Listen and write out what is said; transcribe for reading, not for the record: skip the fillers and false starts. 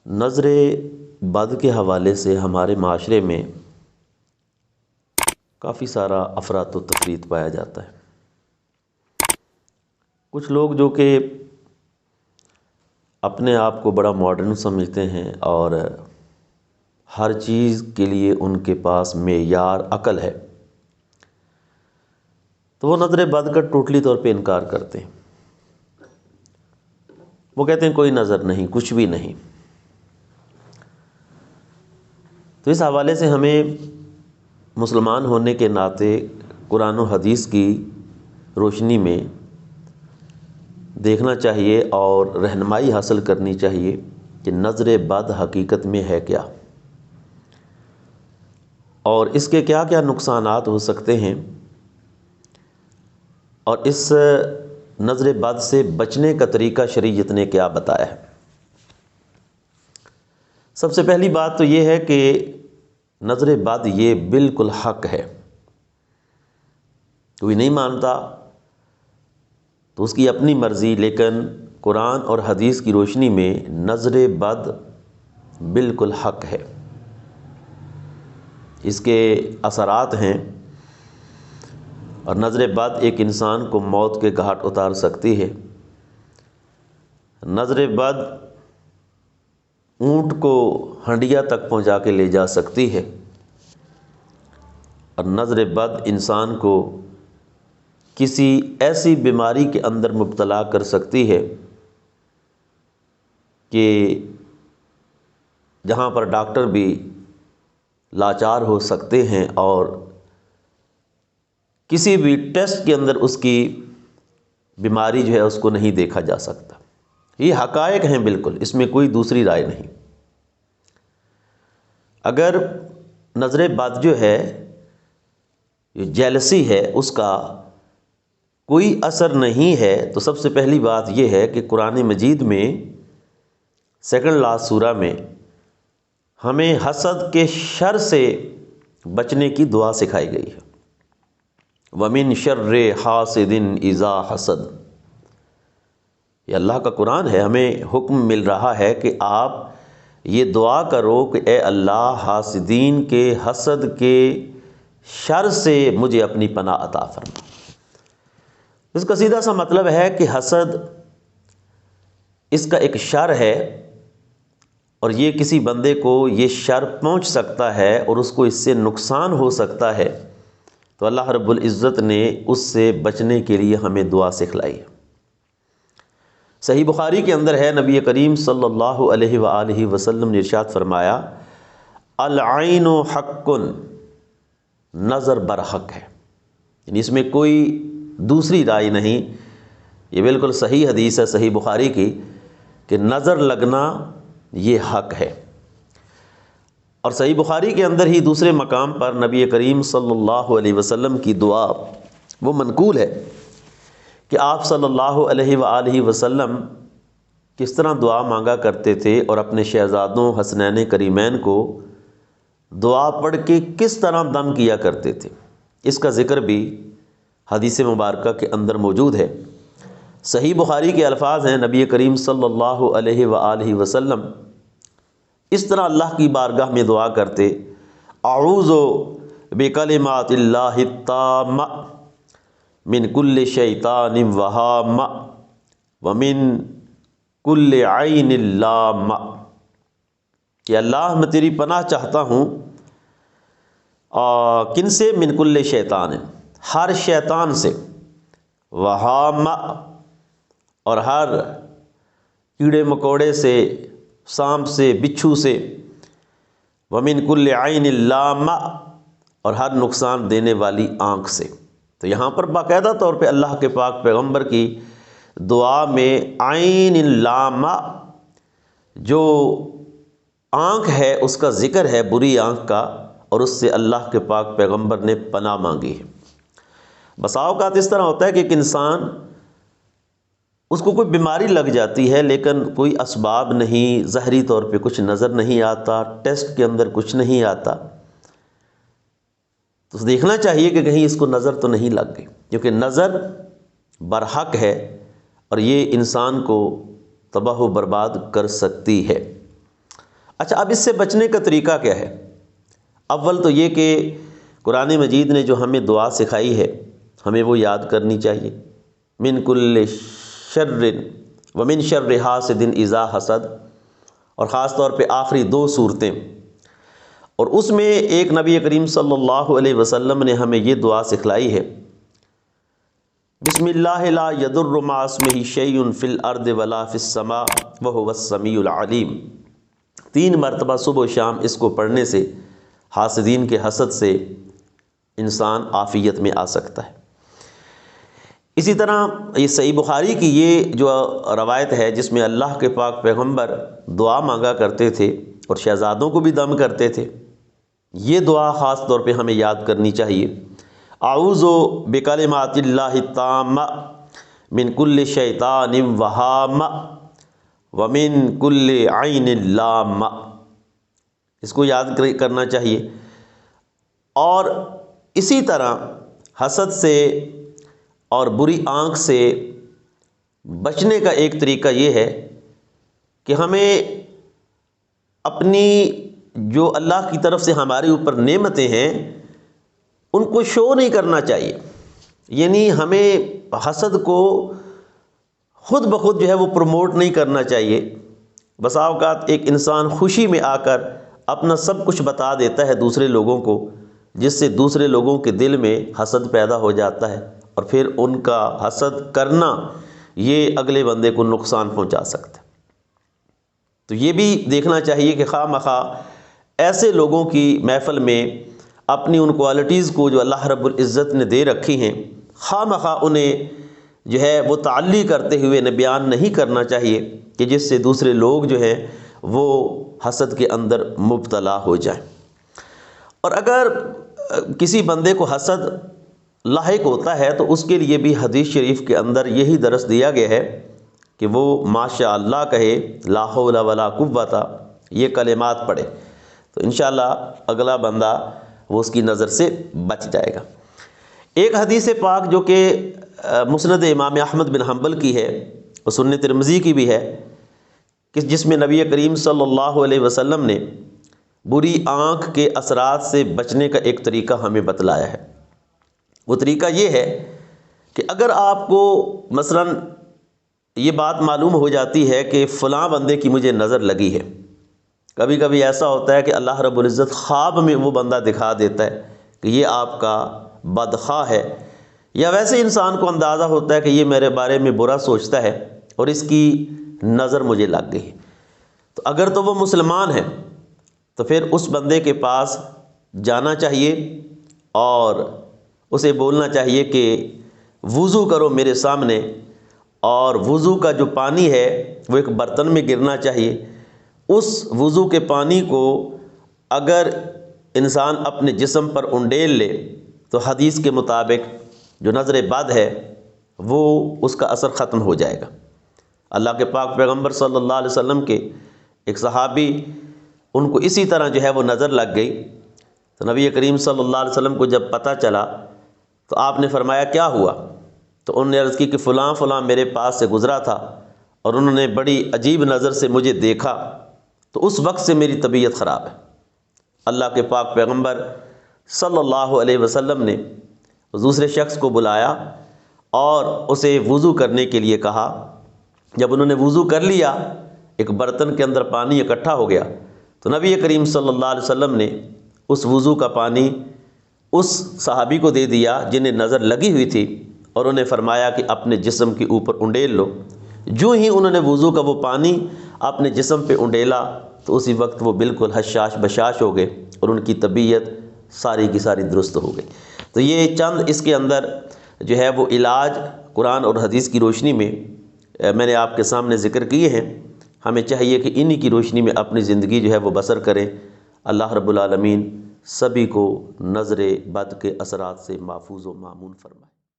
نظر بد کے حوالے سے ہمارے معاشرے میں کافی سارا افراط و تفریط پایا جاتا ہے۔ کچھ لوگ جو کہ اپنے آپ کو بڑا ماڈرن سمجھتے ہیں اور ہر چیز کے لیے ان کے پاس معیار عقل ہے، تو وہ نظر بد کا ٹوٹلی طور پہ انکار کرتے ہیں۔ وہ کہتے ہیں کوئی نظر نہیں، کچھ بھی نہیں۔ تو اس حوالے سے ہمیں مسلمان ہونے کے ناطے قرآن و حدیث کی روشنی میں دیکھنا چاہیے اور رہنمائی حاصل کرنی چاہیے کہ نظر بد حقیقت میں ہے کیا، اور اس کے کیا کیا نقصانات ہو سکتے ہیں، اور اس نظر بد سے بچنے کا طریقہ شریعت نے کیا بتایا ہے۔ سب سے پہلی بات تو یہ ہے کہ نظر بد یہ بالکل حق ہے۔ کوئی نہیں مانتا تو اس کی اپنی مرضی، لیکن قرآن اور حدیث کی روشنی میں نظر بد بالکل حق ہے۔ اس کے اثرات ہیں، اور نظر بد ایک انسان کو موت کے گھاٹ اتار سکتی ہے۔ نظر بد اونٹ کو ہنڈیا تک پہنچا کے لے جا سکتی ہے، اور نظر بد انسان کو کسی ایسی بیماری کے اندر مبتلا کر سکتی ہے کہ جہاں پر ڈاکٹر بھی لاچار ہو سکتے ہیں، اور کسی بھی ٹیسٹ کے اندر اس کی بیماری جو ہے اس کو نہیں دیکھا جا سکتا۔ یہ حقائق ہیں بالکل، اس میں کوئی دوسری رائے نہیں۔ اگر نظر بد جو ہے، یہ جیلسی ہے، اس کا کوئی اثر نہیں ہے، تو سب سے پہلی بات یہ ہے کہ قرآن مجید میں سیکنڈ لاسٹ سورہ میں ہمیں حسد کے شر سے بچنے کی دعا سکھائی گئی ہے۔ وَمِن شَرِّ حَاسِدٍ إِذَا حَسَدَ، یہ اللہ کا قرآن ہے، ہمیں حکم مل رہا ہے کہ آپ یہ دعا کرو کہ اے اللہ، حاسدین کے حسد کے شر سے مجھے اپنی پناہ عطا فرما۔ اس کا سیدھا سا مطلب ہے کہ حسد اس کا ایک شر ہے، اور یہ کسی بندے کو یہ شر پہنچ سکتا ہے اور اس کو اس سے نقصان ہو سکتا ہے، تو اللہ رب العزت نے اس سے بچنے کے لیے ہمیں دعا سکھلائی ہے۔ صحیح بخاری کے اندر ہے، نبی کریم صلی اللہ علیہ وآلہ وسلم نے ارشاد فرمایا، العین حق، نظر برحق ہے، یعنی اس میں کوئی دوسری رائے نہیں۔ یہ بالکل صحیح حدیث ہے صحیح بخاری کی کہ نظر لگنا یہ حق ہے۔ اور صحیح بخاری کے اندر ہی دوسرے مقام پر نبی کریم صلی اللہ علیہ وسلم کی دعا وہ منقول ہے کہ آپ صلی اللہ علیہ وآلہ وسلم کس طرح دعا مانگا کرتے تھے، اور اپنے شہزادوں حسنین کریمین کو دعا پڑھ کے کس طرح دم کیا کرتے تھے، اس کا ذکر بھی حدیث مبارکہ کے اندر موجود ہے۔ صحیح بخاری کے الفاظ ہیں، نبی کریم صلی اللہ علیہ وآلہ وسلم اس طرح اللہ کی بارگاہ میں دعا کرتے، اعوذ بکلمات اللہ التامہ من کل شیطان وہامہ ومن کل عین لامہ، کہ اللہ میں تیری پناہ چاہتا ہوں کن سے؟ من کل شیطان، ہر شیطان سے، وہامہ، اور ہر کیڑے مکوڑے سے، سانپ سے، بچھو سے، ومن کل عین لامہ، اور ہر نقصان دینے والی آنکھ سے۔ تو یہاں پر باقاعدہ طور پہ اللہ کے پاک پیغمبر کی دعا میں عین لامہ، جو آنکھ ہے اس کا ذکر ہے، بری آنکھ کا، اور اس سے اللہ کے پاک پیغمبر نے پناہ مانگی ہے۔ بسا اوقات اس طرح ہوتا ہے کہ ایک انسان، اس کو کوئی بیماری لگ جاتی ہے، لیکن کوئی اسباب نہیں، ظاہری طور پہ کچھ نظر نہیں آتا، ٹیسٹ کے اندر کچھ نہیں آتا، تو دیکھنا چاہیے کہ کہیں اس کو نظر تو نہیں لگ گئی، کیونکہ نظر برحق ہے اور یہ انسان کو تباہ و برباد کر سکتی ہے۔ اچھا، اب اس سے بچنے کا طریقہ کیا ہے؟ اول تو یہ کہ قرآن مجید نے جو ہمیں دعا سکھائی ہے ہمیں وہ یاد کرنی چاہیے۔ من کل شر ومن شر حاسد اذا حسد، اور خاص طور پہ آخری 2 صورتیں، اور اس میں ایک نبی کریم صلی اللہ علیہ وسلم نے ہمیں یہ دعا سکھلائی ہے، بسم اللہ لا یضر مع اسمہ شیء فی الارض ولا فی السماء وہو السمیع العلیم۔ 3 مرتبہ صبح و شام اس کو پڑھنے سے حاسدین کے حسد سے انسان عافیت میں آ سکتا ہے۔ اسی طرح یہ صحیح بخاری کی یہ جو روایت ہے جس میں اللہ کے پاک پیغمبر دعا مانگا کرتے تھے اور شہزادوں کو بھی دم کرتے تھے، یہ دعا خاص طور پہ ہمیں یاد کرنی چاہیے۔ اعوذ بکلمات اللہ التامہ من کل شیطان وہامہ ومن کل عین لامہ، اس کو یاد کرنا چاہیے۔ اور اسی طرح حسد سے اور بری آنکھ سے بچنے کا ایک طریقہ یہ ہے کہ ہمیں اپنی جو اللہ کی طرف سے ہمارے اوپر نعمتیں ہیں ان کو شو نہیں کرنا چاہیے، یعنی ہمیں حسد کو خود بخود جو ہے وہ پروموٹ نہیں کرنا چاہیے۔ بسا اوقات ایک انسان خوشی میں آ کر اپنا سب کچھ بتا دیتا ہے دوسرے لوگوں کو، جس سے دوسرے لوگوں کے دل میں حسد پیدا ہو جاتا ہے، اور پھر ان کا حسد کرنا یہ اگلے بندے کو نقصان پہنچا سکتا ہے۔ تو یہ بھی دیکھنا چاہیے کہ خواہ مخواہ ایسے لوگوں کی محفل میں اپنی ان کوالٹیز کو جو اللہ رب العزت نے دے رکھی ہیں خواہ مخواہ انہیں جو ہے وہ تعلی کرتے ہوئے بیان نہیں کرنا چاہیے کہ جس سے دوسرے لوگ جو ہیں وہ حسد کے اندر مبتلا ہو جائیں۔ اور اگر کسی بندے کو حسد لاحق ہوتا ہے تو اس کے لیے بھی حدیث شریف کے اندر یہی درس دیا گیا ہے کہ وہ ماشاء اللہ کہے، لا حول ولا قوت، یہ کلمات پڑھے تو انشاءاللہ اگلا بندہ وہ اس کی نظر سے بچ جائے گا۔ ایک حدیث پاک جو کہ مسند امام احمد بن حنبل کی ہے اور سنن ترمذی کی بھی ہے، کہ جس میں نبی کریم صلی اللہ علیہ وسلم نے بری آنکھ کے اثرات سے بچنے کا ایک طریقہ ہمیں بتلایا ہے۔ وہ طریقہ یہ ہے کہ اگر آپ کو مثلاً یہ بات معلوم ہو جاتی ہے کہ فلاں بندے کی مجھے نظر لگی ہے، کبھی کبھی ایسا ہوتا ہے کہ اللہ رب العزت خواب میں وہ بندہ دکھا دیتا ہے کہ یہ آپ کا بدخواہ ہے، یا ویسے انسان کو اندازہ ہوتا ہے کہ یہ میرے بارے میں برا سوچتا ہے اور اس کی نظر مجھے لگ گئی، تو اگر تو وہ مسلمان ہے تو پھر اس بندے کے پاس جانا چاہیے اور اسے بولنا چاہیے کہ وضو کرو میرے سامنے، اور وضو کا جو پانی ہے وہ ایک برتن میں گرنا چاہیے۔ اس وضو کے پانی کو اگر انسان اپنے جسم پر انڈیل لے تو حدیث کے مطابق جو نظر بد ہے وہ اس کا اثر ختم ہو جائے گا۔ اللہ کے پاک پیغمبر صلی اللہ علیہ وسلم کے ایک صحابی، ان کو اسی طرح جو ہے وہ نظر لگ گئی، تو نبی کریم صلی اللہ علیہ وسلم کو جب پتہ چلا تو آپ نے فرمایا کیا ہوا؟ تو انہوں نے عرض کی کہ فلاں فلاں میرے پاس سے گزرا تھا اور انہوں نے بڑی عجیب نظر سے مجھے دیکھا، تو اس وقت سے میری طبیعت خراب ہے۔ اللہ کے پاک پیغمبر صلی اللہ علیہ وسلم نے دوسرے شخص کو بلایا اور اسے وضو کرنے کے لیے کہا۔ جب انہوں نے وضو کر لیا، ایک برتن کے اندر پانی اکٹھا ہو گیا، تو نبی کریم صلی اللہ علیہ وسلم نے اس وضو کا پانی اس صحابی کو دے دیا جنہیں نظر لگی ہوئی تھی، اور انہیں فرمایا کہ اپنے جسم کے اوپر انڈیل لو۔ جو ہی انہوں نے وضو کا وہ پانی اپنے جسم پہ انڈیلا تو اسی وقت وہ بالکل حشاش بشاش ہو گئے اور ان کی طبیعت ساری کی ساری درست ہو گئی۔ تو یہ چند اس کے اندر جو ہے وہ علاج قرآن اور حدیث کی روشنی میں میں نے آپ کے سامنے ذکر کیے ہیں۔ ہمیں چاہیے کہ انہی کی روشنی میں اپنی زندگی جو ہے وہ بسر کریں۔ اللہ رب العالمین سبھی کو نظر بد کے اثرات سے محفوظ و مامون فرمائے۔